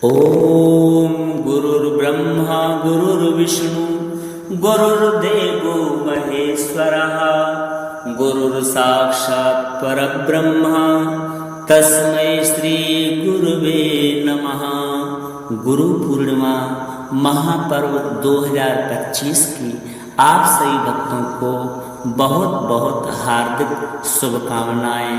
ओम गुरुर्ब्रह्मा गुरुर्विष्णु गुरुर्देवो महेश्वरः गुरुर्साक्षात् परब्रह्म तस्मै श्री गुरुवे नमः। गुरु पूर्णिमा महापर्व 2025 की आप सभी भक्तों को बहुत बहुत हार्दिक शुभकामनाएं।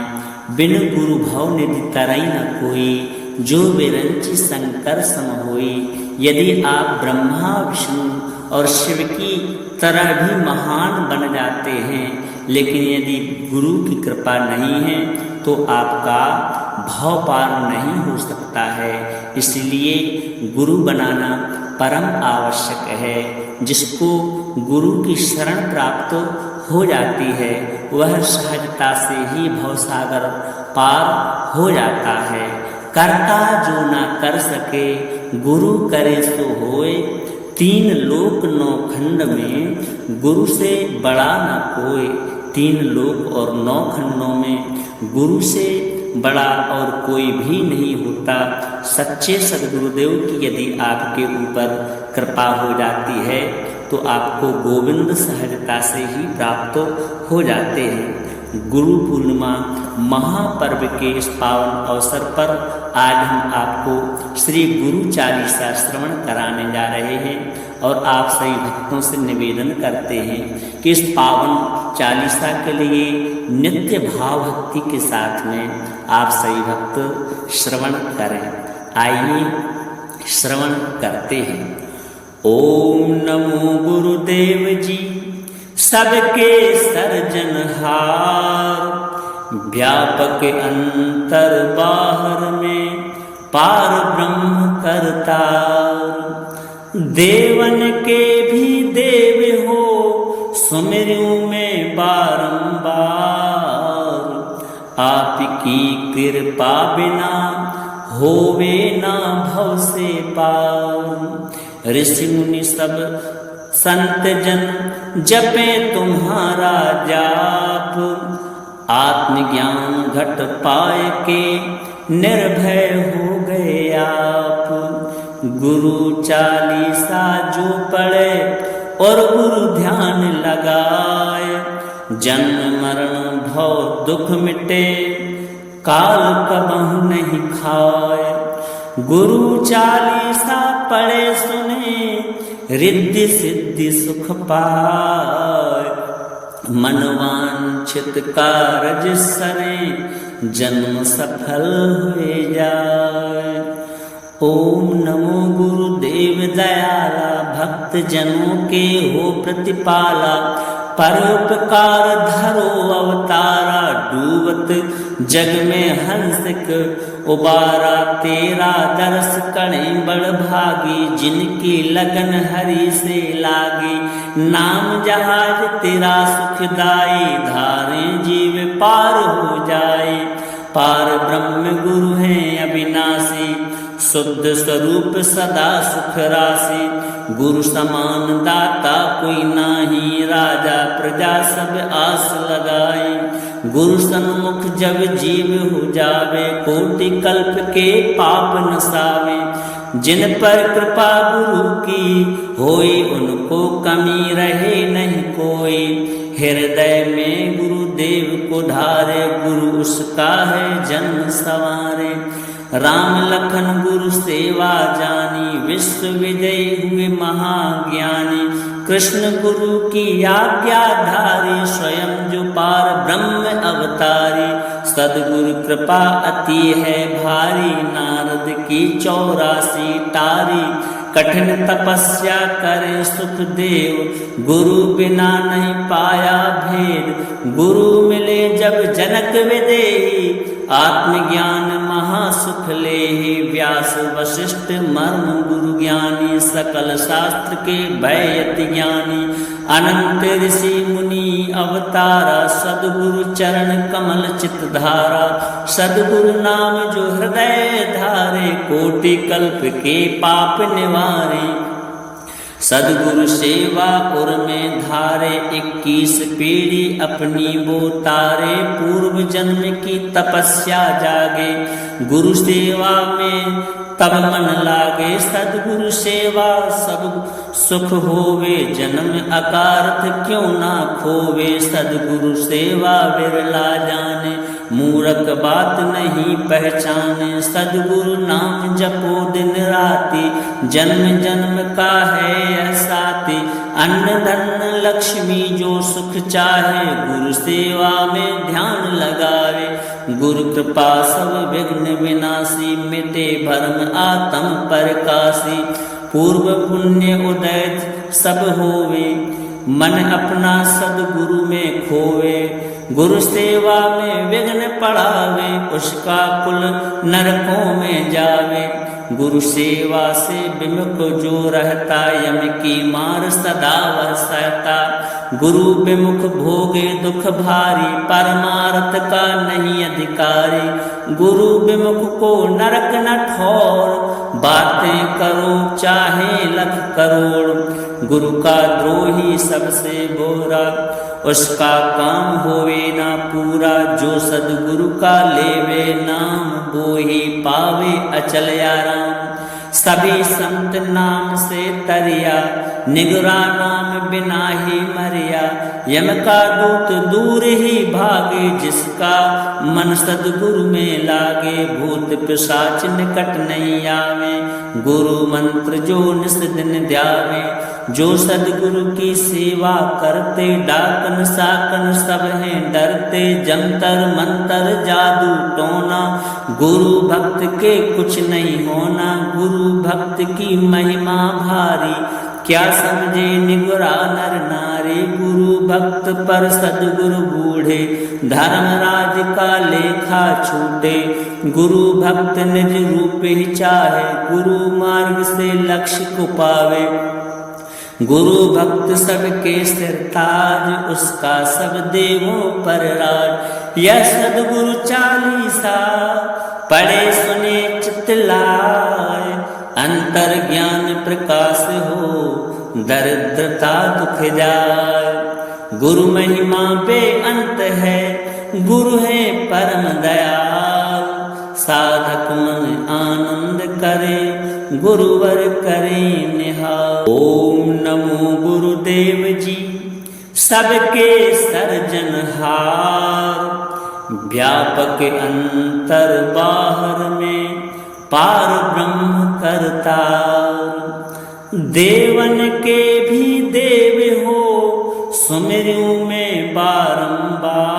बिन गुरु भव निधि तरई न कोई, जो बिरंची शंकर सम होई। यदि आप ब्रह्मा विष्णु और शिव की तरह भी महान बन जाते हैं, लेकिन यदि गुरु की कृपा नहीं है तो आपका भव पार नहीं हो सकता है। इसलिए गुरु बनाना परम आवश्यक है। जिसको गुरु की शरण प्राप्त हो जाती है वह सहजता से ही भवसागर पार हो जाता है। करता जो ना कर सके गुरु करे सो होए, 3 लोक 9 खंड में गुरु से बड़ा न कोई। 3 लोक और 9 खंडों में गुरु से बड़ा और कोई भी नहीं होता। सच्चे सद्गुरुदेव की यदि आपके ऊपर कृपा हो जाती है तो आपको गोविंद सहजता से ही प्राप्त हो जाते हैं। गुरु पूर्णिमा महापर्व के इस पावन अवसर पर आज हम आपको श्री गुरु चालीसा श्रवण कराने जा रहे हैं और आप सभी भक्तों से निवेदन करते हैं कि इस पावन चालीसा के लिए नित्य भाव भक्ति के साथ में आप सभी भक्त श्रवण करें। आइए श्रवण करते हैं। ओम नमो गुरुदेव जी, सबके सर्जनहार, व्यापक अंतर बाहर में पार ब्रह्म करतार। देवन के भी देव हो सुमिरऊं में बारंबार, आपकी कृपा बिना होवे ना भव से पार। ऋषि मुनि सब संत जन जपे तुम्हारा जाप, आत्मज्ञान घट पाए के निर्भय हो गए आप। गुरु चालीसा जो पढ़े और गुरु ध्यान लगाए, जन्म मरण भव दुख मिटे काल कबहु नहीं खाए। गुरु चालीसा पढ़े सुने रिद्धि सिद्धि सुख पाए। मनवांछित कारज सरे जन्म सफल हुए जाए। ओम नमो गुरुदेव दयाला, भक्त जनों के हो प्रतिपाला। परोपकार धरो अवतारा, डूबत जग में हंसिक उबारा। तेरा दर्श कणे बड़ भागी, जिनकी लगन हरि से लागी। नाम जहाज तेरा सुखदाई, धारे जीव पार हो जाए। पार ब्रह्म गुरु हैं अविनाशी, शुद्ध स्वरूप सदा सुख राशि। गुरु समान दाता कोई नाही, राजा प्रजा सब आस लगाई। गुरु सन्मुख जब जीव हो जावे, कोटि कल्प के पाप नसावे। जिन पर कृपा गुरु की होई, उनको कमी रहे नहीं कोई। हृदय में गुरुदेव को धारे, गुरु उसका है जन्म सवारे। राम लखन गुरु सेवा जानी, विश्व विजयी हुए महाज्ञानी। कृष्ण गुरु की आज्ञा धारी, स्वयं जो पार ब्रह्म अवतारी। सद्गुरु कृपा अति है भारी, नारद की 84 टारी। कठिन तपस्या करे सुखदेव, गुरु बिना नहीं पाया भेद। गुरु मिले जब जनक विदेही, आत्मज्ञान महासुख लेहि। व्यास वशिष्ठ मर्म गुरु ज्ञानी, सकल शास्त्र के भयति ज्ञानी। अनंत ऋषि मुनि अवतारा, सद्गुरु चरण कमल चित धारा। सद्गुरु नाम जो हृदय धारे, कोटि कल्प के पाप निवारे। सद्गुरु सेवा उर में धारे, 21 पीढ़ी अपनी वो तारे। पूर्व जन्म की तपस्या जागे, गुरु सेवा में तब मन लागे सदगुरु सेवा, सब सुख होवे जन्म अकारथ क्यों ना खोवे। सदगुरु सेवा बिरला जाने, मूरख बात नहीं पहचाने। सदगुरु नाम जपो दिन राति, जन्म जन्म का है यह साथी। अन्न धन लक्ष्मी जो सुख चाहे, गुरु सेवा में ध्यान लगावे। गुरु कृपा सब विघ्न विनाशी, मिटे भरम आत्म परकाशी। पूर्व पुण्य उदय सब होवे, मन अपना सदगुरु में खोवे। गुरु सेवा में विघ्न पड़ावे, उसका कुल नरकों में जावे। गुरु सेवा से विमुख जो रहता, यम की मार सदा वह सहता। गुरु विमुख भोगे दुख भारी, परमार्थ का नहीं अधिकारी। गुरु विमुख को नरक न ठौर, बातें करो चाहे लख करोड़। गुरु का द्रोही सबसे बुरा, उसका काम होवे ना पूरा। जो सदगुरु का लेवे नाम, वो ही पावे अचल आराम। सभी संत नाम से तरिया, निगरा नाम बिना ही मरिया। यम का दूत दूर ही भागे, जिसका मन सदगुरु में लागे। भूत पिशाच निकट नहीं आवे, गुरु मंत्र जो निस दिन ध्यावे। जो सदगुरु की सेवा करते, डाकन साकन सब हैं डरते। जंतर मंतर जादू टोना, गुरु भक्त के कुछ नहीं होना। गुरु भक्त की महिमा भारी, क्या समझे निगुरा नर नारी। गुरु भक्त पर सदगुरु बूढ़े, धर्मराज का लेखा छूटे। गुरु भक्त निज रूप ही चाहे, गुरु मार्ग से लक्ष्य को पावे। गुरु भक्त सबके सिर ताज, उसका सब देवों पर राज। यह सदगुरु चालीसा पढ़े सुने चित्त लाए। अंतर ज्ञान प्रकाश हो, दरिद्रता दुख जाए। गुरु महिमा बेअंत है, गुरु है परम दयाल। साधक मन आनंद करे, गुरुवर करे निहाल। ओम नमो गुरुदेव जी, सबके सर्जनहार। व्यापक अंतर बाहर में, पार ब्रह्म करतार। देवन के भी देव हो, सुमिरु में बारंबार।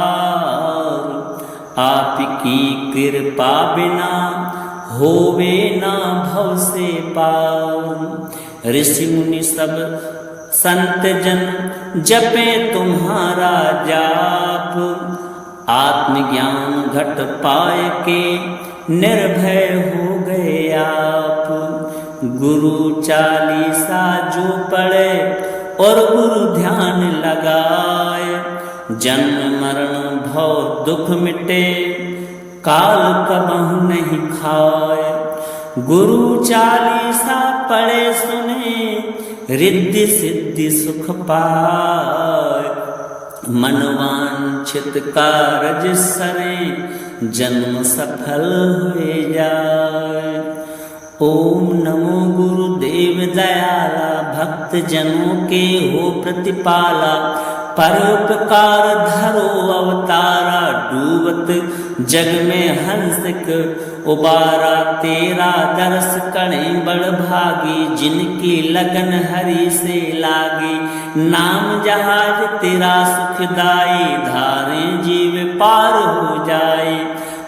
आपकी कृपा बिना होवे ना भव से पार। ऋषि मुनि सब संत जन जपे तुम्हारा जाप। आत्मज्ञान घट पाए के निर्भय हो गए आप। गुरु चालीसा जो पढ़े और गुरु ध्यान लगाए। जन्म मरण भव दुख मिटे, काल कबहु नहीं खाए। गुरु चालीसा पढ़े सुने, रिद्धि सिद्धि सुख पाए। मनवांछित कारज सरे, जन्म सफल हुए जाए। ओम नमो गुरुदेव दयाला, भक्त जनों के हो प्रतिपाला। परोपकार धरो अवतारा, डूबत जग में हंसिक उबारा। तेरा दर्श करें बड़ भागी, जिनकी लगन हरि से लागी। नाम जहाज तेरा सुखदाई, धारें जीव पार हो जाए।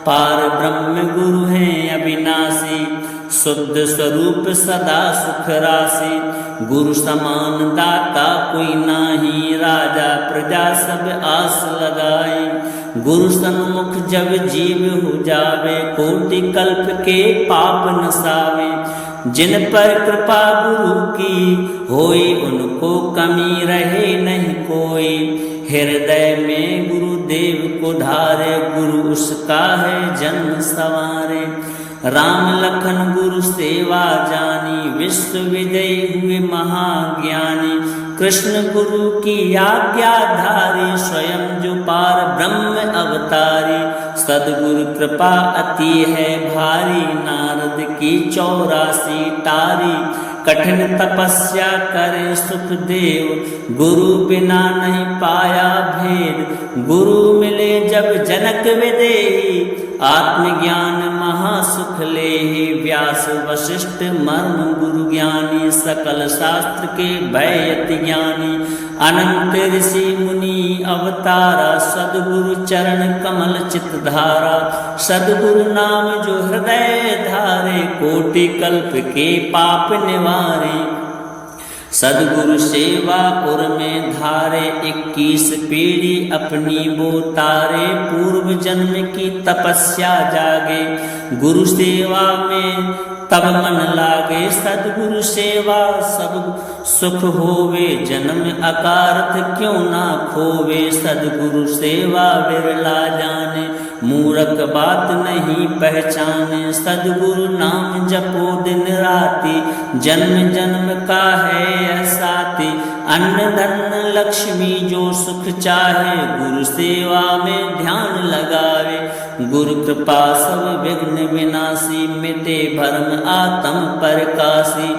पार ब्रह्म गुरु हैं अविनाशी, शुद्ध स्वरूप सदा सुख राशि। गुरु समान दाता कोई नाही, राजा प्रजा सब आस लगाए। गुरु सन्मुख जब जीव हो जावे, कोटि कल्प के पाप नसावे। जिन पर कृपा गुरु की होई, उनको कमी रहे नहीं कोई। हृदय में गुरुदेव को धारे, गुरु उसका है जन्म सवारे। राम लखन गुरु सेवा जानी, विश्व विजयी हुए महाज्ञानी। कृष्ण गुरु की आज्ञाधारी, स्वयं जो पार ब्रह्म अवतारी। सदगुरु कृपा अति है भारी, नारद की 84 टारी। कठिन तपस्या करे सुखदेव, गुरु बिना नहीं पाया भेद। गुरु मिले जब जनक विदेही, आत्मज्ञान महासुख लेहि। व्यास वशिष्ठ मर्म गुरु ज्ञानी, सकल शास्त्र के भयति ज्ञानी। अनंत ऋषि मुनि अवतारा, सदगुरु चरण कमल चित धारा। सदगुरु नाम जो हृदय धारे, कोटि कल्प के पाप निवारे। सदगुरु सेवा उर में धारे, 21 पीढ़ी अपनी वो तारे। पूर्व जन्म की तपस्या जागे, गुरु सेवा में तब मन लागे। सदगुरु सेवा सब सुख होवे, जन्म अकारथ क्यों ना खोवे। सदगुरु सेवा बिरला जाने, मूरख बात नहीं पहचाने। सदगुरु नाम जपो दिन राति, जन्म जन्म का है यह साथी। अन्न धन लक्ष्मी जो सुख चाहे, गुरु सेवा में ध्यान लगावे। गुरु कृपा सब विघ्न विनाशी, मिटे भरम आत्म परकाशी।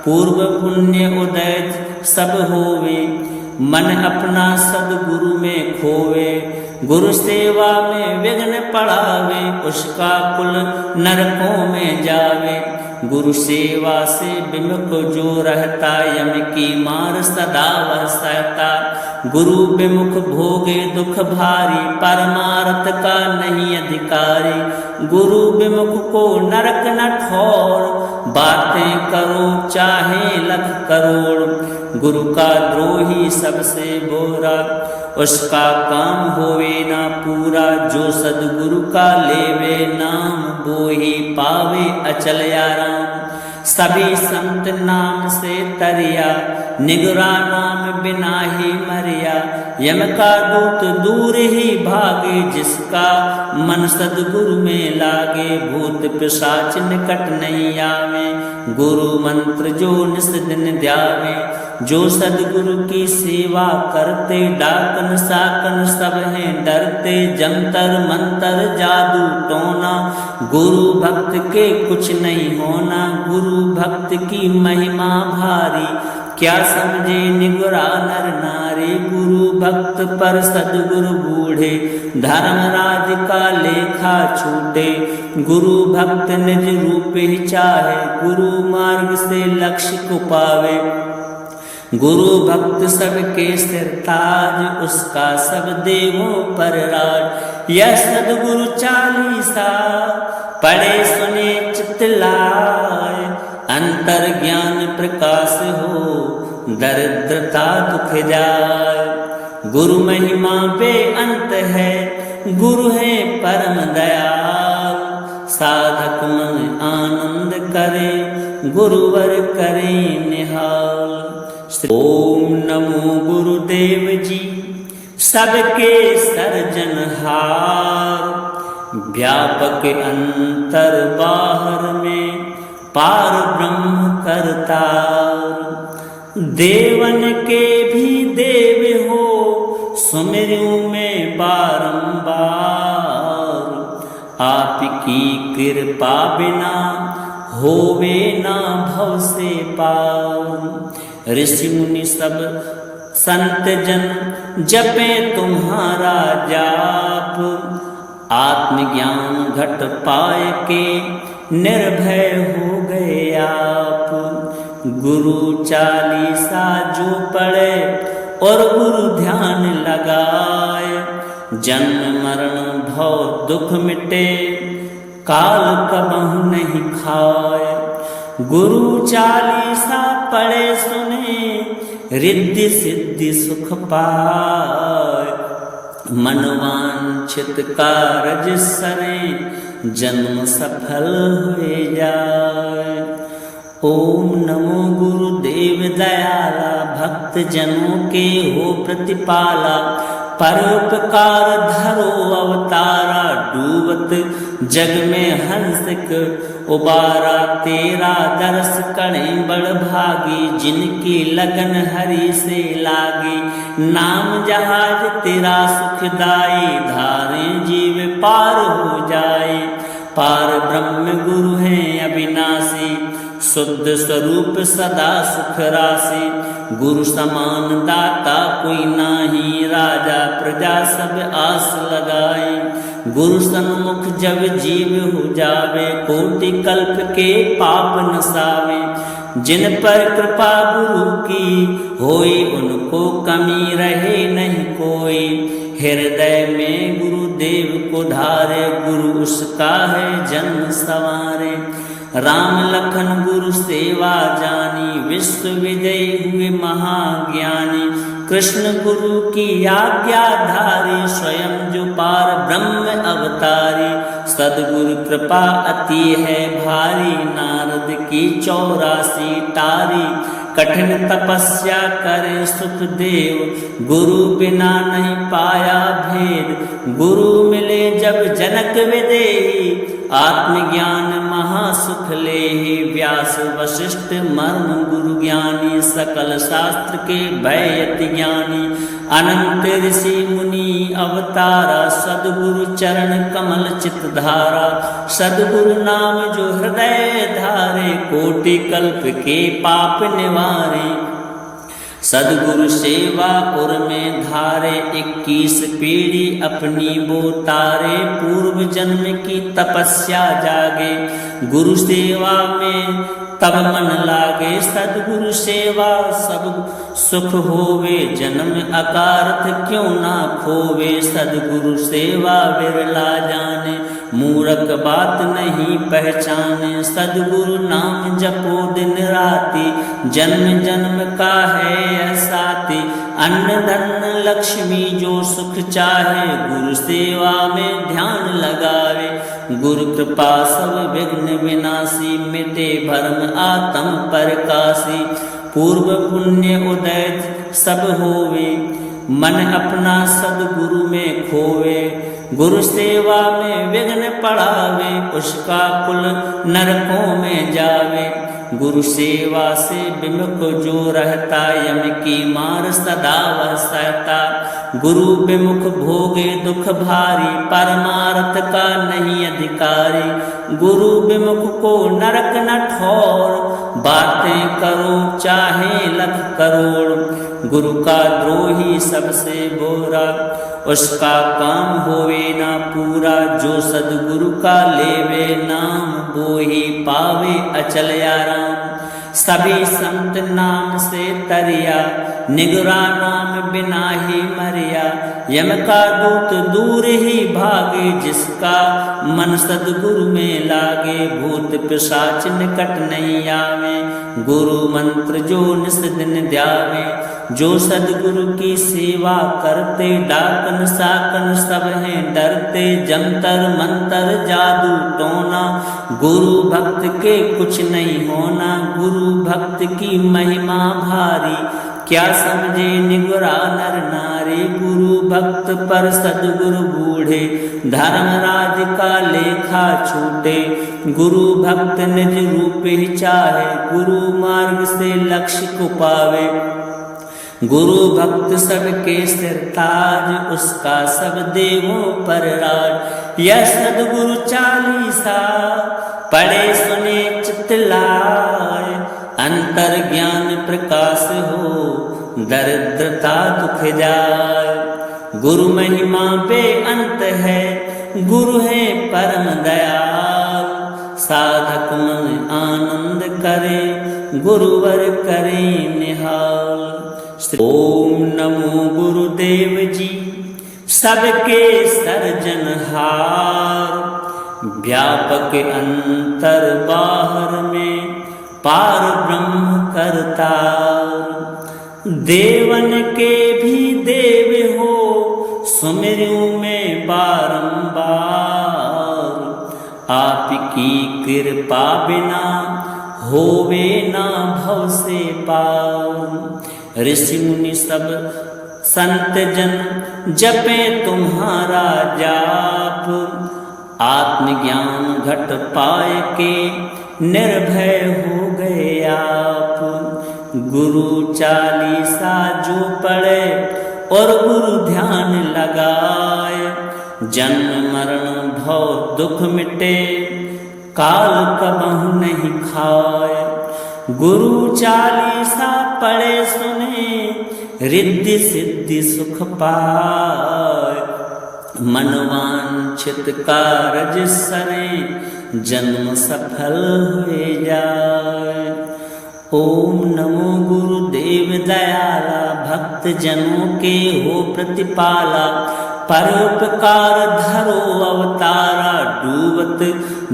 पूर्व पुण्य उदय सब होवे, मन अपना सदगुरु में खोवे। गुरु सेवा में विघ्न पड़ावे, उसका कुल नरकों में जावे। गुरु सेवा से विमुख जो रहता, यम की मार सदा वह सहता। गुरु विमुख भोगे दुख भारी, परमार्थ का नहीं अधिकारी। गुरु विमुख को नरक न ठोर, बातें करो चाहे लख करोड़। गुरु का द्रोही सबसे बोरा, उसका काम होवे ना पूरा। जो सदगुरु का लेवे नाम, वो ही पावे अचल आराम। सभी संत नाम से तरिया, निगरा नाम बिना ही मरिया। यम का दूत दूर ही भागे, जिसका मन सदगुरु में लागे। भूत पिशाच निकट नहीं आवे, गुरु मंत्र जो निस दिन ध्यावे। जो सदगुरु की सेवा करते, डाकन साकन सब हैं डरते। जंतर मंतर जादू टोना, गुरु भक्त के कुछ नहीं होना। गुरु भक्त की महिमा भारी, क्या समझे निगुरा नर नारी। गुरु भक्त पर सदगुरु बूढ़े, धर्मराज का लेखा छूटे। गुरु भक्त निज रूप ही चाहे, गुरु मार्ग से लक्ष्य को पावे। गुरु भक्त सबके सिर ताज, उसका सब देवों पर राज। यह सदगुरु चालीसा पढ़े सुने चित्त लाए। अंतर ज्ञान प्रकाश हो, दरिद्रता दुख जाए। गुरु महिमा बेअंत है, गुरु है परम दयाल। साधक मन आनंद करे, गुरुवर करे निहाल। ओम नमो गुरुदेव जी, सबके सर्जनहार। व्यापक अंतर बाहर में, पार ब्रह्म करतार। देवन के भी देव हो, सुमिरु में बारंबार। आपकी कृपा बिना होवे ना भव से पार। ऋषि मुनि सब संत जन जपे तुम्हारा जाप। आत्मज्ञान घट पाए के निर्भय हो गए आप। गुरु चालीसा जो पढ़े और गुरु ध्यान लगाए। जन्म मरण भव दुख मिटे, काल कबहु नहीं खाए। गुरु चालीसा पढ़े सुने, रिद्धि सिद्धि सुख पाए। मनवांछित कारज सरे, जन्म सफल हुए जाए। ओम नमो गुरुदेव दयाला, भक्त जनों के हो प्रतिपाला। परोपकार धरो अवतारा, डूबत जग में हंसिक उबारा। तेरा दर्श करें बड़ भागी, जिनकी लगन हरि से लागी। नाम जहाज तेरा सुखदाई, धारें जीव पार हो जाए। पार ब्रह्म गुरु हैं अविनाशी, शुद्ध स्वरूप सदा सुख राशि। गुरु समान दाता कोई नाही, राजा प्रजा सब आस लगाए। गुरु सन्मुख जब जीव हो जावे, कोटि कल्प के पाप नसावे। जिन पर कृपा गुरु की होई, उनको कमी रहे नहीं कोई। हृदय में गुरुदेव को धारे, गुरु उसका है जन्म सवारे। राम लखन गुरु सेवा जानी, विश्व विजयी हुए महाज्ञानी। कृष्ण गुरु की आज्ञा धारी, स्वयं जो पार ब्रह्म अवतारी। सदगुरु कृपा अति है भारी, नारद की 84 टारी। कठिन तपस्या करे सुखदेव, गुरु बिना नहीं पाया भेद। गुरु मिले जब जनक विदेही, आत्मज्ञान महासुख लेहि। व्यास वशिष्ठ मर्म गुरु ज्ञानी, सकल शास्त्र के भयति ज्ञानी। अनंत ऋषि मुनि अवतारा, सदगुरु चरण कमल चित धारा। सदगुरु नाम जो हृदय धारे, कोटि कल्प के पाप निवारे। सदगुरु सेवा उर में धारे, 21 पीढ़ी अपनी वो तारे। पूर्व जन्म की तपस्या जागे, गुरु सेवा में तब मन लागे। सदगुरु सेवा सब सुख होवे, जन्म अकारथ क्यों ना खोवे। सदगुरु सेवा बिरला जाने, मूरख बात नहीं पहचाने। सदगुरु नाम जपो दिन राति, जन्म जन्म का है साथी। अन्न धन लक्ष्मी जो सुख चाहे, गुरु सेवा में ध्यान लगावे। गुरु कृपा सब विघ्न विनाशी, मिटे भरम आत्म परकाशी। पूर्व पुण्य उदय सब होवे, मन अपना सदगुरु में खोवे। गुरु सेवा में विघ्न पड़ावे, उसका कुल नरकों में जावे। गुरु सेवा से विमुख जो रहता, यम की मार सदा वह सहता। गुरु विमुख भोगे दुख भारी, परमार्थ का नहीं अधिकारी। गुरु विमुख को नरक न ठौर, बातें करो चाहे लख करोड़। गुरु का द्रोही सबसे बोरा, उसका काम होवे ना पूरा। जो सदगुरु का लेवे नाम, वो ही पावे अचल आराम। सभी संत नाम से तरिया, निगरा नाम बिना ही मरिया। यम का दूत दूर ही भागे, जिसका मन सदगुरु में लागे। भूत पिशाच निकट नहीं आवे, गुरु मंत्र जो निस दिन ध्यावे। जो सदगुरु की सेवा करते, डाकन साकन सब हैं डरते। जंतर मंतर जादू टोना, गुरु भक्त के कुछ नहीं होना। गुरु भक्त की महिमा भारी, क्या समझे निगुरा नर नारी। गुरु भक्त पर सदगुरु बूढ़े, धर्मराज का लेखा छूटे। गुरु भक्त निज रूप ही चाहे, गुरु मार्ग से लक्ष्य को पावे। गुरु भक्त सबके सिर ताज, उसका सब देवों पर राज। यह सदगुरु चालीसा पढ़े सुने चित्त लाए। अंतर ज्ञान प्रकाश हो, दरिद्रता दुख जाए। गुरु महिमा बेअंत है, गुरु है परम दयाल। साधक मन आनंद करे, गुरुवर करे निहाल। ओम नमो गुरुदेव जी, सबके सर्जनहार। व्यापक अंतर बाहर में, पार ब्रह्म करतार। देवन के भी देव हो, सुमिरु में बारंबार। आपकी कृपा बिना होवे ना भव से पार। ऋषि मुनि सब संत जन जपे तुम्हारा जाप। आत्मज्ञान घट पाए के निर्भय हो गए आप। गुरु चालीसा जो पढ़े और गुरु ध्यान लगाए, जन्म मरण भव दुख मिटे काल कबहु नहीं खाए। गुरु चालीसा पढ़े सुने रिद्धि सिद्धि सुख पाए। मनवांछित कारज सरे जन्म सफल हुए जाए। ओम नमो गुरुदेव दयाला, भक्त जनों के हो प्रतिपाला। परोपकार धरो अवतारा, डूबत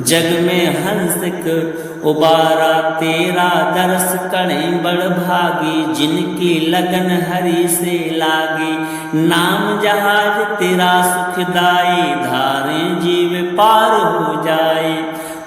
जग में हंसिक उबारा। तेरा दर्श करें बड़ भागी, जिनकी लगन हरि से लागी। नाम जहाज तेरा सुखदाई, धारें जीव पार हो जाए।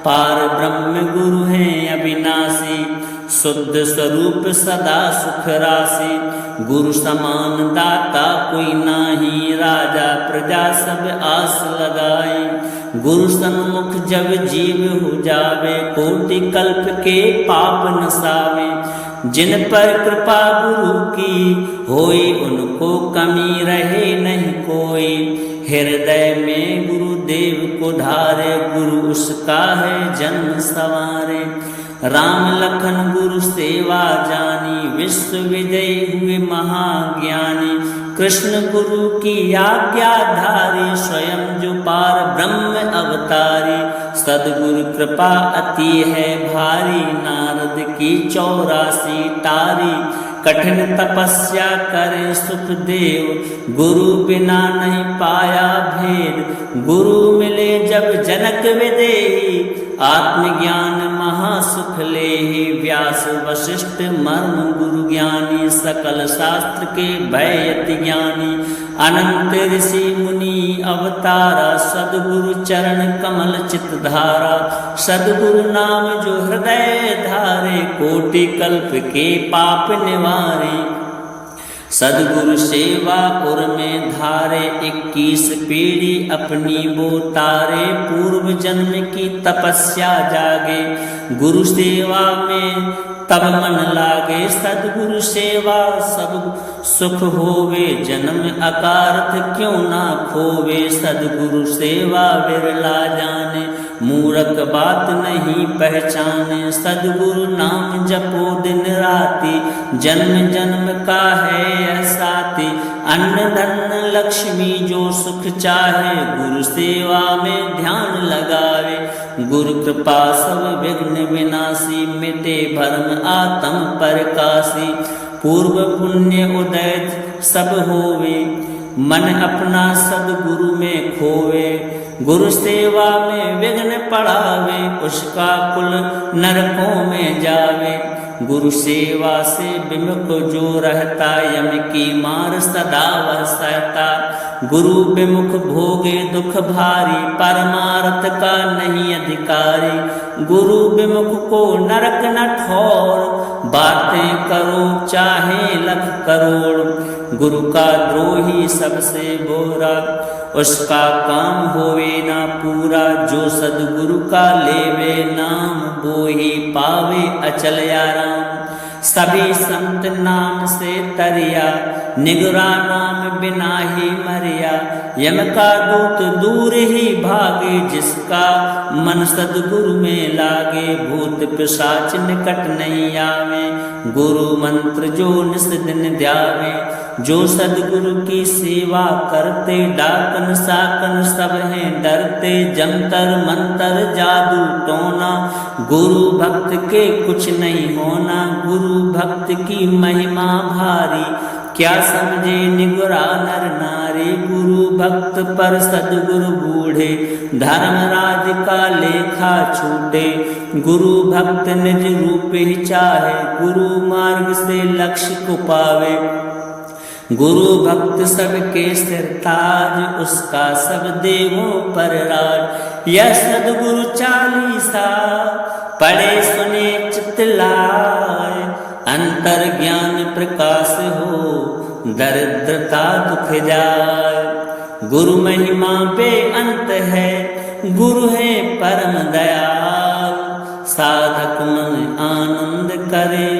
पार ब्रह्म गुरु हैं अविनाशी, शुद्ध स्वरूप सदा सुख राशि। गुरु समान दाता कोई नाही, राजा प्रजा सब आस लगाए। गुरु सन्मुख जब जीव हो जावे, कोटि कल्प के पाप नसावे। जिन पर कृपा गुरु की होई, उनको कमी रहे नहीं कोई। हृदय में गुरुदेव को धारे, गुरु उसका है जन्म सवारे। राम लखन गुरु सेवा जानी, विश्व विजयी हुए महाज्ञानी। कृष्ण गुरु की आज्ञा धारी, स्वयं जो पार ब्रह्म अवतारी। सदगुरु कृपा अति है भारी, नारद की 84 टारी। कठिन तपस्या करे सुखदेव, गुरु बिना नहीं पाया भेद। गुरु मिले जब जनक विदेही, आत्मज्ञान महासुख लेहि। व्यास वशिष्ठ मर्म गुरु ज्ञानी, सकल शास्त्र के भयति ज्ञानी। अनंत ऋषि मुनि अवतारा, सदगुरु चरण कमल चित धारा। सदगुरु नाम जो हृदय धारे, कोटि कल्प के पाप निवारे। सदगुरु सेवा उर में धारे, 21 पीढ़ी अपनी वो तारे। पूर्व जन्म की तपस्या जागे, गुरु सेवा में तब मन लागे। सदगुरु सेवा सब सुख होवे, जन्म अकारथ क्यों ना खोवे। सदगुरु सेवा बिरला जाने, मूरख बात नहीं पहचाने। सदगुरु नाम जपो दिन राति, जन्म जन्म का है साथी। अन्न धन लक्ष्मी जो सुख चाहे, गुरु सेवा में ध्यान लगावे। गुरु कृपा सब विघ्न विनाशी, मिटे भरम आत्म परकाशी। पूर्व पुण्य उदय सब होवे, मन अपना सदगुरु में खोवे। गुरु सेवा में विघ्न पड़ावे, उसका कुल नरकों में जावे। गुरु सेवा से विमुख जो रहता, यम की मार सदा वह सहता। गुरु विमुख भोगे दुख भारी, परमार्थ का नहीं अधिकारी। गुरु विमुख को नरक न ठौर, बातें करो चाहे लख करोड़। गुरु का द्रोही सबसे बोरा, उसका काम होवे ना पूरा। जो सदगुरु का लेवे नाम, वो ही पावे अचल आराम। सभी संत नाम से तरिया, निगरा नाम बिना ही मरिया। यम का दूत दूर ही भागे, जिसका मन सदगुरु में लागे। भूत पिशाच निकट नहीं आवे, गुरु मंत्र जो निस दिन ध्यावे। जो सदगुरु की सेवा करते, डाकन साकन सब हैं डरते। जंतर मंतर जादू टोना, गुरु भक्त के कुछ नहीं होना। गुरु भक्त की महिमा भारी, क्या समझे निगुरा नर नारी। गुरु भक्त पर सदगुरु बूढ़े, धर्मराज का लेखा छूटे। गुरु भक्त निज रूप ही चाहे, गुरु मार्ग से लक्ष्य को पावे। गुरु भक्त सबके सिर ताज, उसका सब देवों पर राज। यह सदगुरु चालीसा पढ़े सुने चित लाए, अंतर ज्ञान प्रकाश हो दरिद्रता दुख जाए। गुरु महिमा बेअंत है, गुरु है परम दयाल। साधक मन आनंद करे,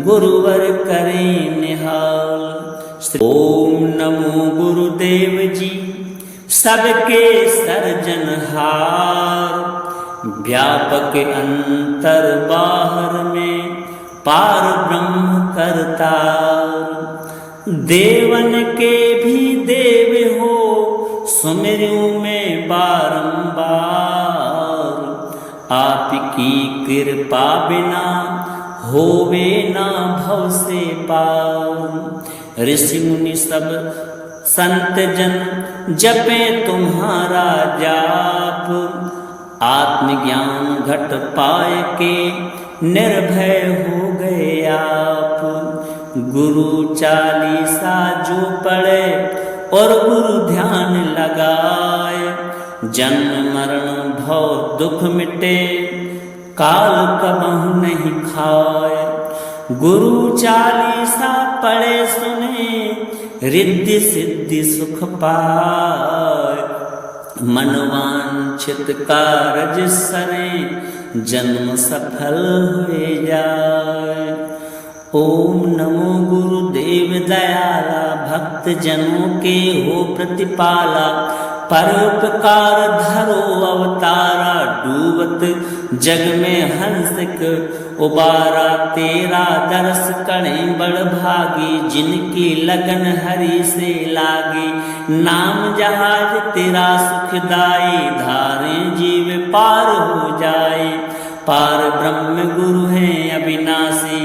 गुरुवर करे निहाल। ओम नमो गुरुदेव जी, सबके सर्जनहार। व्यापक अंतर बाहर में, पार ब्रह्म करतार। देवन के भी देव हो, सुमिरूं में बारंबार। आपकी कृपा बिना होवे ना भव से पार। ऋषि मुनि सब संत जन जपे तुम्हारा जाप। आत्मज्ञान घट पाए के निर्भय हो गए आप। गुरु चालीसा जो पढ़े और गुरु ध्यान लगाए। जन्म मरण भव दुख मिटे, काल कबहु नहीं खाए। गुरु चालीसा पढ़े सुने, रिद्धि सिद्धि सुख पाए। मनवांछित कारज सरे, जन्म सफल हुए जाए। ओम नमो गुरुदेव दयाला, भक्त जनों के हो प्रतिपाला। परोपकार धरो अवतारा, डूबत जग में हंसिक उबारा। तेरा दर्श करें बड़ भागी, जिनकी लगन हरि से लागी। नाम जहाज तेरा सुखदाई, धारें जीव पार हो जाए। पार ब्रह्म गुरु हैं अविनाशी,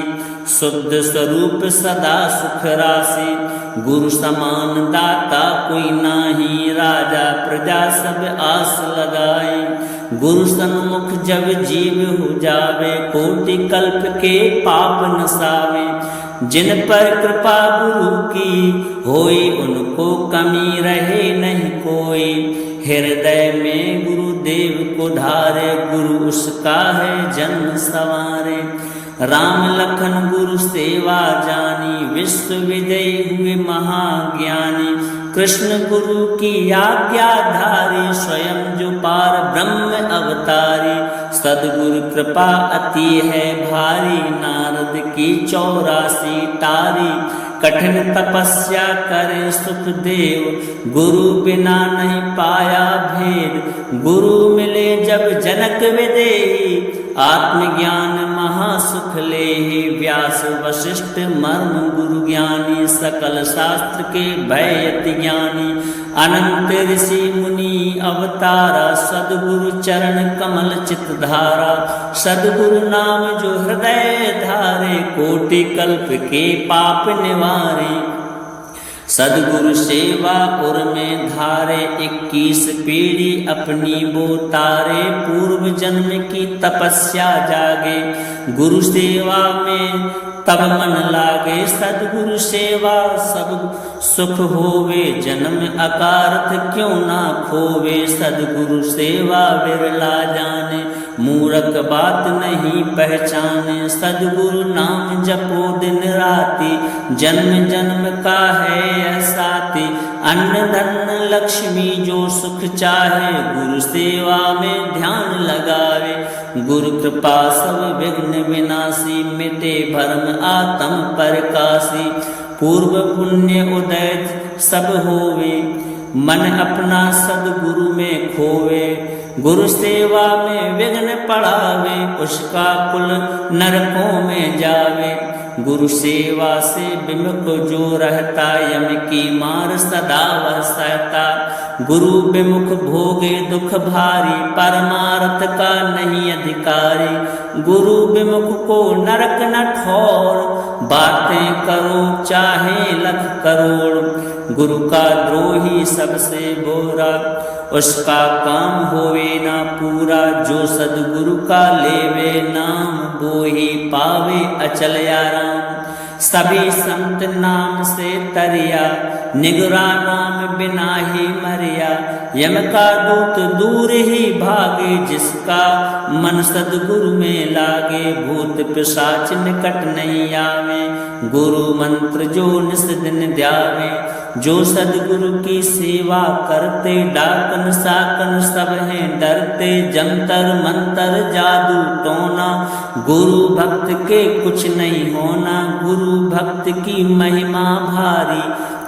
शुद्ध स्वरूप सदा सुख राशि। गुरु समान दाता कोई नाही, राजा प्रजा सब आस लगाए। गुरु सन्मुख जब जीव हो जावे, कोटि कल्प के पाप नसावे। जिन पर कृपा गुरु की होई, उनको कमी रहे नहीं कोई। हृदय में गुरुदेव को धारे, गुरु उसका है जन्म सवारे। राम लखन गुरु सेवा जानी, विश्व विजयी हुए महाज्ञानी। कृष्ण गुरु की आज्ञा धारी, स्वयं जो पार ब्रह्म अवतारी। सदगुरु कृपा अति है भारी, नारद की 84 टारी। कठिन तपस्या करे सुखदेव, गुरु बिना नहीं पाया भेद। गुरु मिले जब जनक विदेही, आत्मज्ञान महासुख लेहि। व्यास वशिष्ठ मर्म गुरु ज्ञानी, सकल शास्त्र के भयति ज्ञानी। अनंत ऋषि मुनि अवतारा, सदगुरु चरण कमल चित धारा। सदगुरु नाम जो हृदय धारे, कोटि कल्प के पाप निवारे। सदगुरु सेवा पुर में धारे, 21 पीढ़ी अपनी वो तारे। पूर्व जन्म की तपस्या जागे, गुरु सेवा में तब मन लागे। सदगुरु सेवा सब सुख होवे, जन्म अकारथ क्यों ना खोवे। सदगुरु सेवा बिरला जाने, मूरख बात नहीं पहचाने। सदगुरु नाम जपो दिन राति, जन्म जन्म का है यह साथी। अन्न धन लक्ष्मी जो सुख चाहे, गुरु सेवा में ध्यान लगावे। गुरु कृपा सब विघ्न विनाशी, मिटे भरम आत्म परकाशी। पूर्व पुण्य उदय सब होवे, मन अपना सदगुरु में खोवे। गुरु सेवा में विघ्न पड़ावे, उसका कुल नरकों में जावे। गुरु सेवा से विमुख जो रहता, यम की मार सदा वह सहता। गुरु विमुख भोगे दुख भारी, परमार्थ का नहीं अधिकारी। गुरु विमुख को नरक न ठौर, बातें करो चाहे लख करोड़। गुरु का द्रोही सबसे बोरा, उसका काम होवे ना पूरा। जो सदगुरु का लेवे नाम, वो ही पावे अचल आराम। सभी संत नाम से तरिया, निगुरा नाम बिना ही मरिया। यम का दूत दूर ही भागे, जिसका मन सदगुरु में लागे। भूत पिशाच निकट नहीं आवे, गुरु मंत्र जो निस दिन ध्यावे। जो सदगुरु की सेवा करते, डाकन साकन सब हैं डरते। जंतर मंतर जादू टोना, गुरु भक्त के कुछ नहीं होना। गुरु भक्त की महिमा भारी,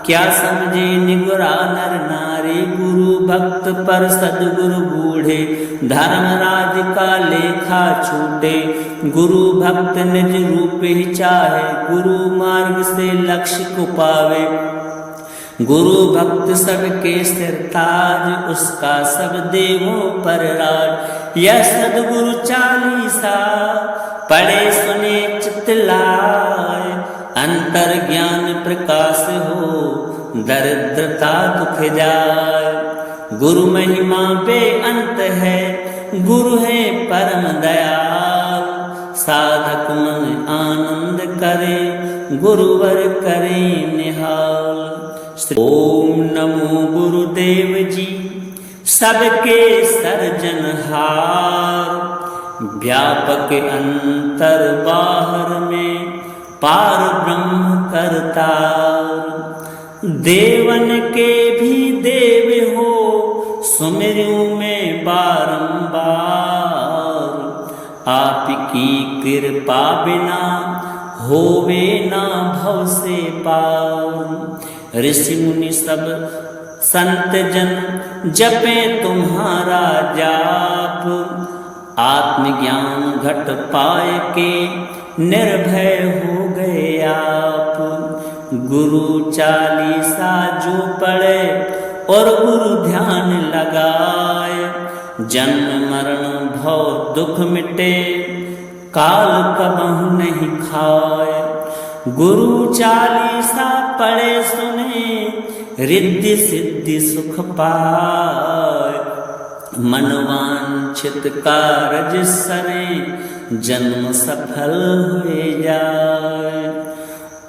क्या समझे निगुरा नर नारी। गुरु भक्त पर सदगुरु बूढ़े, धर्मराज का लेखा छूटे। गुरु भक्त निज रूप ही चाहे, गुरु मार्ग से लक्ष्य को पावे। गुरु भक्त सबके सिर ताज, उसका सब देवों पर राज। यह सदगुरु चालीसा पढ़े सुने चित्त लाए। अंतर ज्ञान प्रकाश हो, दरिद्रता दुख जाए। गुरु महिमा बेअंत है, गुरु है परम दयाल। साधक मन आनंद करे, गुरुवर करे निहाल। ओम नमो गुरुदेव जी, सबके सर्जनहार। व्यापक अंतर बाहर में, पार ब्रह्म करतार। देवन के भी देव हो, सुमिरऊं में बारंबार। आपकी कृपा बिना होवे ना भव से पार। ऋषि मुनि सब संत जन जपे तुम्हारा जाप। आत्मज्ञान घट पाए के निर्भय हो गए आप। गुरु चालीसा जो पढ़े और गुरु ध्यान लगाए। जन्म मरण भव दुख मिटे, काल कबहु नहीं खाए। गुरु चालीसा पढ़े सुने, रिद्धि सिद्धि सुख पाए। मनवांछित कारज सरे, जन्म सफल हुए जाए।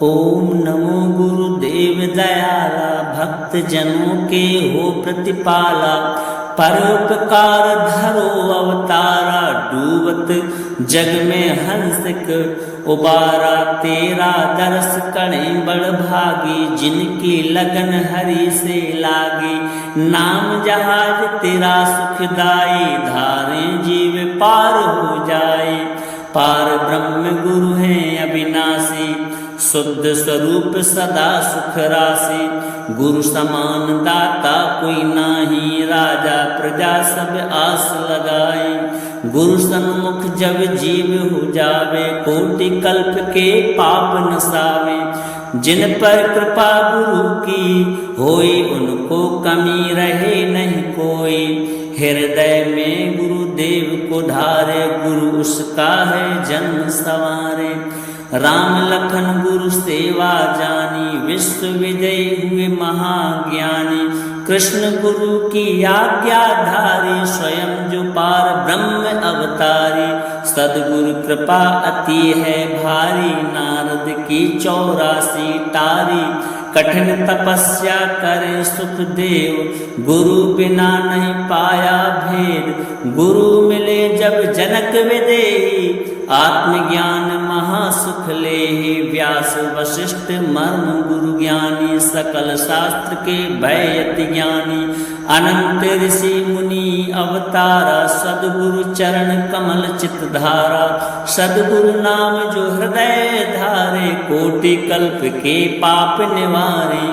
ओम नमो गुरुदेव दयाला, भक्त जनों के हो प्रतिपाला। परोपकार धरो अवतारा, डूबत जग में हंसिक उबारा। तेरा दर्श करें बड़ भागी, जिनकी लगन हरि से लागी। नाम जहाज तेरा सुखदाई, धारें जीव पार हो जाए। पार ब्रह्म गुरु हैं अविनाशी, शुद्ध स्वरूप सदा सुख राशि। गुरु समान दाता कोई नाही, राजा प्रजा सब आस लगाए। गुरु सन्मुख जब जीव हो जावे, कोटि कल्प के पाप नसावे। जिन पर कृपा गुरु की होई, उनको कमी रहे नहीं कोई। हृदय में गुरुदेव को धारे, गुरु उसका है जन्म सवारे। राम लखन गुरु सेवा जानी, विश्व विजयी हुए महाज्ञानी। कृष्ण गुरु की आज्ञा धारी, स्वयं जो पार ब्रह्म अवतारी। सदगुरु कृपा अति है भारी, नारद की 84 टारी। कठिन तपस्या करे सुखदेव, गुरु बिना नहीं पाया भेद। गुरु मिले जब जनक विदेही, आत्मज्ञान महासुख लेहि। व्यास वशिष्ठ मर्म गुरु ज्ञानी, सकल शास्त्र के भयति ज्ञानी। अनंत ऋषि मुनि अवतारा, सदगुरु चरण कमल चित धारा। सदगुरु नाम जो हृदय धारे, कोटि कल्प के पाप निवारे।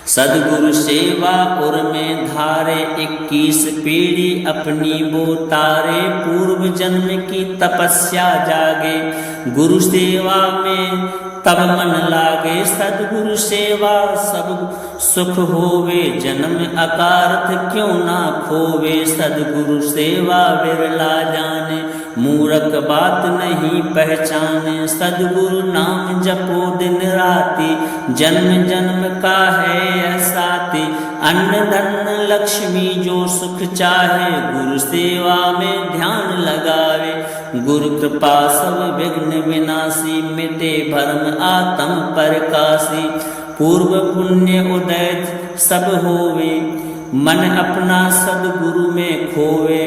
सदगुरु सेवा उर में धारे, 21 पीढ़ी अपनी वो तारे। पूर्व जन्म की तपस्या जागे, गुरु सेवा में तब मन लागे। सदगुरु सेवा सब सुख होवे, जन्म अकारथ क्यों ना खोवे। सदगुरु सेवा बिरला जाने, मूरख बात नहीं पहचाने। सदगुरु नाम जपो दिन राति, जन्म जन्म का है यह साथी। अन्न धन लक्ष्मी जो सुख चाहे, गुरु सेवा में ध्यान लगावे। गुरु कृपा सब विघ्न विनाशी, मिटे भरम आत्म प्रकाशी। पूर्व पुण्य उदय सब होवे, मन अपना सदगुरु में खोवे।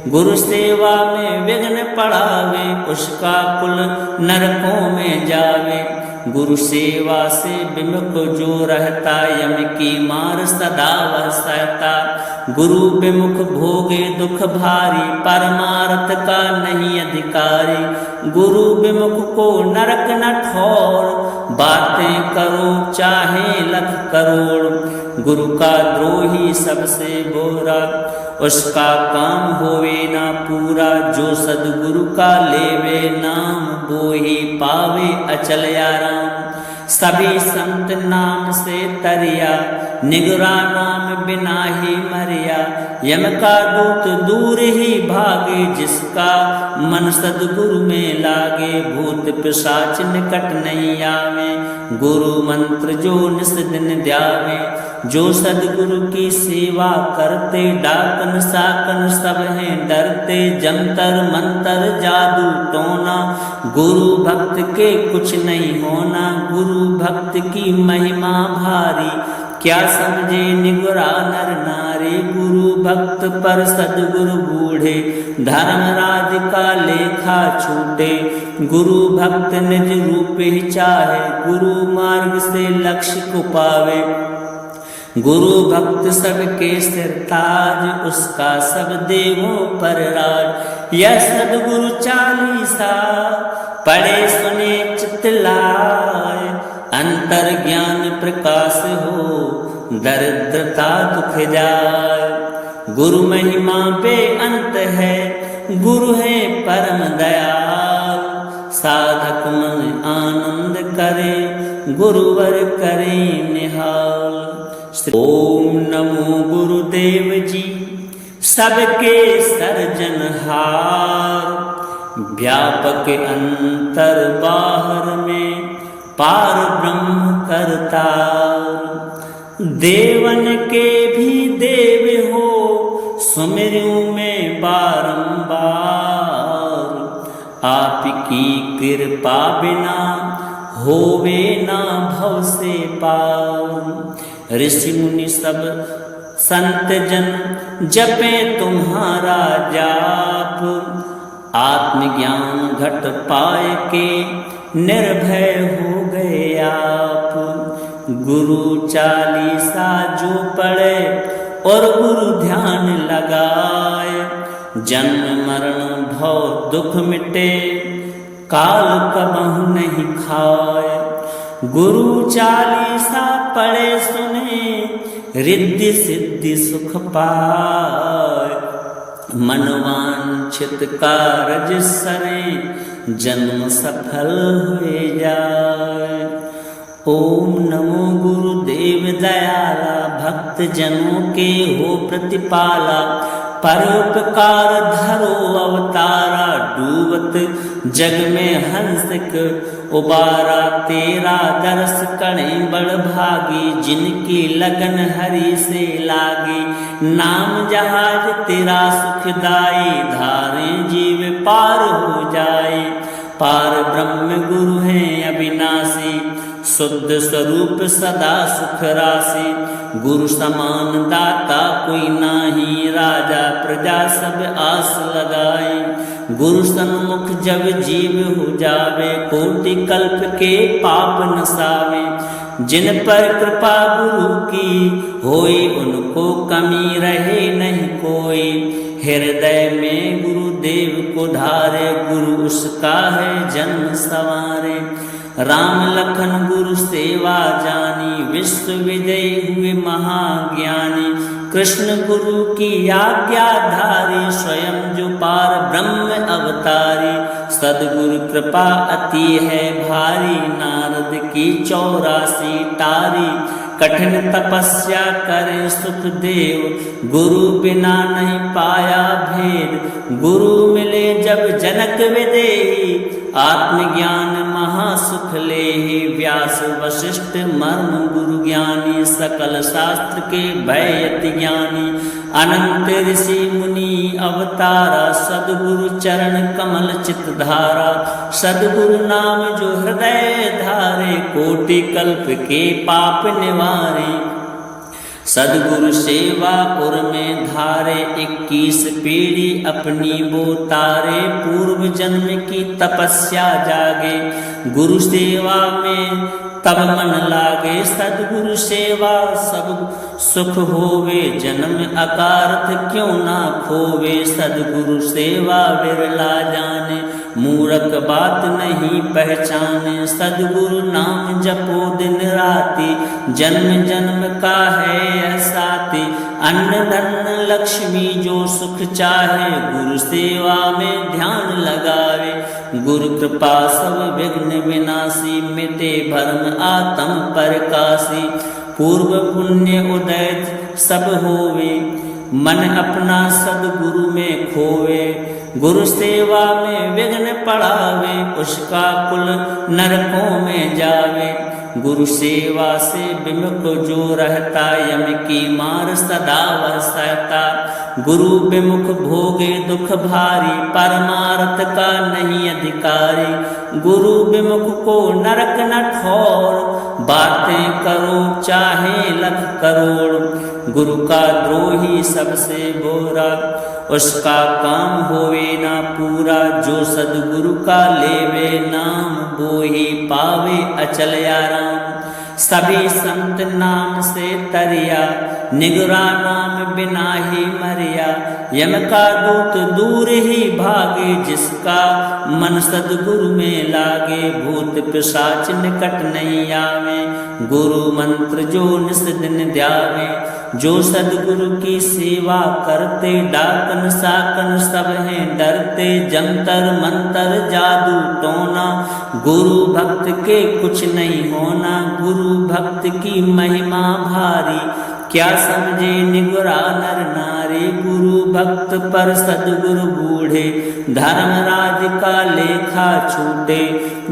गुरु सेवा में विघ्न पड़ावे, उसका कुल नरकों में जावे। गुरु सेवा से विमुख जो रहता, यम की मार सदा वह सहता। गुरु विमुख भोगे दुख भारी, परमार्थ का नहीं अधिकारी। गुरु विमुख को नरक न ठौर, बातें करो चाहे लख करोड़। गुरु का द्रोही सबसे बुरा, उसका काम होवे ना पूरा। जो सदगुरु का लेवे नाम, वो ही पावे अचल आराम। सभी संत नाम से तरिया, निगरा नाम बिना ही मरिया। यम का दूत दूर ही भागे, जिसका मन सदगुरु में लागे। भूत पिशाच निकट नहीं आवे, गुरु मंत्र जो निस दिन ध्यावे। जो सदगुरु की सेवा करते, डाकन साकन सब हैं डरते। जंतर मंतर जादू टोना, गुरु भक्त के कुछ नहीं होना। गुरु भक्त की महिमा भारी, क्या समझे निगुरा नर नारी। गुरु भक्त पर सदगुरु बूढ़े, धर्मराज का लेखा छूटे। गुरु भक्त निज रूप ही चाहे, गुरु मार्ग से लक्ष्य को पावे। गुरु भक्त सबके सिर ताज, उसका सब देवों पर राज। यह सदगुरु चालीसा पढ़े सुने चित्त लाए। अंतर ज्ञान प्रकाश हो, दरिद्रता दुख जाए। गुरु महिमा बेअंत है, गुरु है परम दयाल। साधक मन आनंद करे, गुरुवर करे निहाल। ओम नमो गुरुदेव जी, सबके सर्जनहार। व्यापक अंतर बाहर में, पार ब्रह्म करतार। देवन के भी देव हो, सुमिरऊं में बारंबार। आपकी कृपा बिना होवे ना भव से पार। ऋषि मुनि सब संत जन जपे तुम्हारा जाप। आत्मज्ञान घट पाए के निर्भय हो गए आप। गुरु चालीसा जो पढ़े और गुरु ध्यान लगाए। जन्म मरण भव दुख मिटे, काल कबहु नहीं खाए। गुरु चालीसा पढ़े सुने, रिद्धि सिद्धि सुख पाए। मनवांछित कारज सरे, जन्म सफल हुए जाए। ओम नमो गुरुदेव दयाला, भक्त जनों के हो प्रतिपाला। परोपकार धरो अवतारा, डूबत जग में हंसिक उबारा। तेरा दर्श करें बड़ भागी, जिनकी लगन हरि से लागी। नाम जहाज तेरा सुखदाई, धारें जीव पार हो जाए। पार ब्रह्म गुरु हैं अविनाशी, शुद्ध स्वरूप सदा सुख राशि। गुरु समान दाता कोई नाही, राजा प्रजा सब आस लगाए। गुरु सन्मुख जब जीव हो जावे, कोटि कल्प के पाप नसावे। जिन पर कृपा गुरु की होई, उनको कमी रहे नहीं कोई। हृदय में गुरुदेव को धारे, गुरु उसका है जन्म सवारे। राम लखन गुरु सेवा जानी, विश्व विजयी हुए महाज्ञानी। कृष्ण गुरु की आज्ञाधारी, स्वयं जो पार ब्रह्म अवतारी। सदगुरु कृपा अति है भारी, नारद की 84 टारी। कठिन तपस्या करे सुखदेव, गुरु बिना नहीं पाया भेद। गुरु मिले जब जनक विदेही, आत्मज्ञान महासुख लेहि। व्यास वशिष्ठ मर्म गुरु ज्ञानी, सकल शास्त्र के भयति ज्ञानी। अनंत ऋषि मुनि अवतारा, सद्गुरु चरण कमल चित धारा। सद्गुरु नाम जो हृदय धारे, कोटि कल्प के पाप निवारे। सद्गुरु सेवा उर में धारे, 21 पीढ़ी अपनी वो तारे। पूर्व जन्म की तपस्या जागे, गुरु सेवा में तब मन लागे। सद्गुरु सेवा सब सुख होवे, जन्म अकारथ क्यों ना खोवे। सद्गुरु सेवा बिरला जाने, मूर्ख बात नहीं पहचाने। सद्गुरु नाम जपो दिन राति, जन्म जन्म का है यह साथी। अन्न धन लक्ष्मी जो सुख चाहे, गुरु सेवा में ध्यान लगावे। गुरु कृपा सब विघ्न विनाशी, मिटे भरम आत्म परकाशी। पूर्व पुण्य उदय सब होवे, मन अपना सद्गुरु में खोवे। गुरु सेवा में विघ्न पड़ावे, उसका कुल नरकों में जावे। गुरु सेवा से विमुख जो रहता, यम की मार सदा वह सहता। गुरु विमुख भोगे दुख भारी, परमार्थ का नहीं अधिकारी। गुरु विमुख को नरक न ठौर, बातें करो चाहे लख करोड़। गुरु का द्रोही सबसे बुरा, उसका काम होवे ना पूरा। जो सद्गुरु का लेवे नाम, वो ही पावे अचल आराम। सभी संत नाम से तरिया, निगरा नाम बिना ही मरिया। यम का दूत दूर ही भागे, जिसका मन सद्गुरु में लागे। भूत पिशाच निकट नहीं आवे, गुरु मंत्र जो निस दिन ध्यावे। जो सद्गुरु की सेवा करते, डाकन साकन सब हैं डरते। जंतर मंतर जादू टोना, गुरु भक्त के कुछ नहीं होना। गुरु भक्त की महिमा भारी, क्या समझे निगुरा नर नारी। गुरु भक्त पर सद्गुरु बूढ़े, धर्मराज का लेखा छूटे।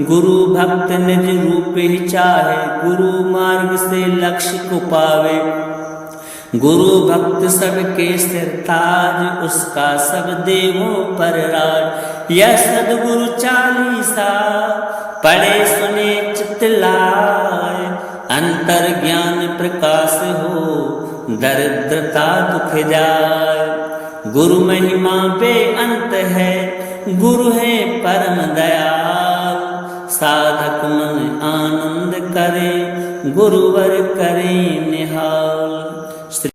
गुरु भक्त निज रूप ही चाहे, गुरु मार्ग से लक्ष्य को पावे। गुरु भक्त सबके सिर ताज, उसका सब देवों पर राज। यह सद्गुरु चालीसा, पढ़े सुने चित्त लाए। अंतर ज्ञान प्रकाश हो, दरिद्रता दुख जाए। गुरु महिमा बेअंत है, गुरु है परम दयाल। साधक मन आनंद करे, गुरुवर करे